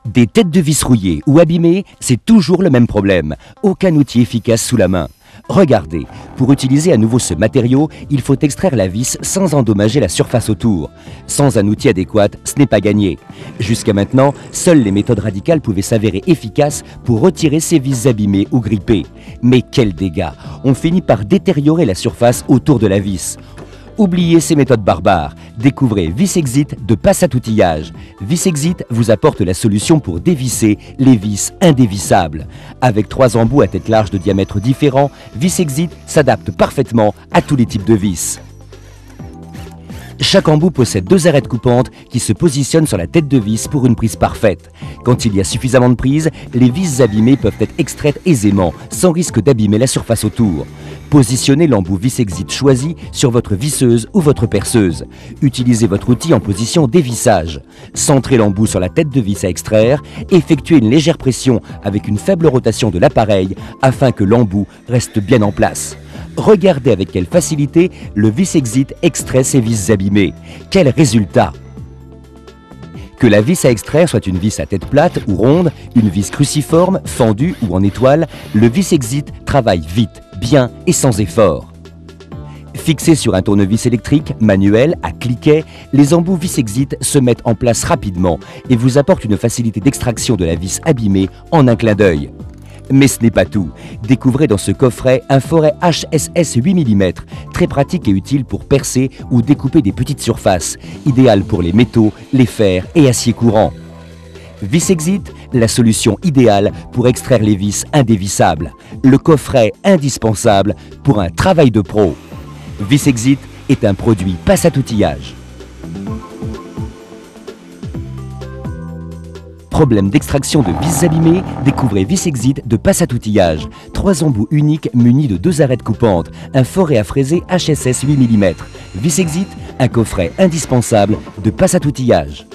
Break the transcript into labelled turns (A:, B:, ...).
A: Des têtes de vis rouillées ou abîmées, c'est toujours le même problème. Aucun outil efficace sous la main. Regardez, pour utiliser à nouveau ce matériau, il faut extraire la vis sans endommager la surface autour. Sans un outil adéquat, ce n'est pas gagné. Jusqu'à maintenant, seules les méthodes radicales pouvaient s'avérer efficaces pour retirer ces vis abîmées ou grippées. Mais quels dégâts! On finit par détériorer la surface autour de la vis. Oubliez ces méthodes barbares. Découvrez Vis-Exit de Passaoutillage. Vis-Exit vous apporte la solution pour dévisser les vis indévissables. Avec 3 embouts à tête large de diamètres différents, Vis-Exit s'adapte parfaitement à tous les types de vis. Chaque embout possède 2 arêtes coupantes qui se positionnent sur la tête de vis pour une prise parfaite. Quand il y a suffisamment de prises, les vis abîmées peuvent être extraites aisément, sans risque d'abîmer la surface autour. Positionnez l'embout Vis-Exit choisi sur votre visseuse ou votre perceuse. Utilisez votre outil en position dévissage. Centrez l'embout sur la tête de vis à extraire. Effectuez une légère pression avec une faible rotation de l'appareil afin que l'embout reste bien en place. Regardez avec quelle facilité le Vis-Exit extrait ces vis abîmées. Quel résultat! Que la vis à extraire soit une vis à tête plate ou ronde, une vis cruciforme, fendue ou en étoile, le Vis-Exit travaille vite, bien et sans effort. Fixés sur un tournevis électrique, manuel, à cliquet, les embouts Vis-Exit se mettent en place rapidement et vous apportent une facilité d'extraction de la vis abîmée en un clin d'œil. Mais ce n'est pas tout. Découvrez dans ce coffret un forêt HSS 8 mm, très pratique et utile pour percer ou découper des petites surfaces, idéal pour les métaux, les fers et aciers courants. Vis-Exit, la solution idéale pour extraire les vis indévissables. Le coffret indispensable pour un travail de pro. Vis-Exit est un produit Passaoutillage. Problème d'extraction de vis abîmées, découvrez Vis-Exit de Passaoutillage. 3 embouts uniques munis de 2 arêtes coupantes, un forêt à fraiser HSS 8 mm. Vis-Exit, un coffret indispensable de Passaoutillage.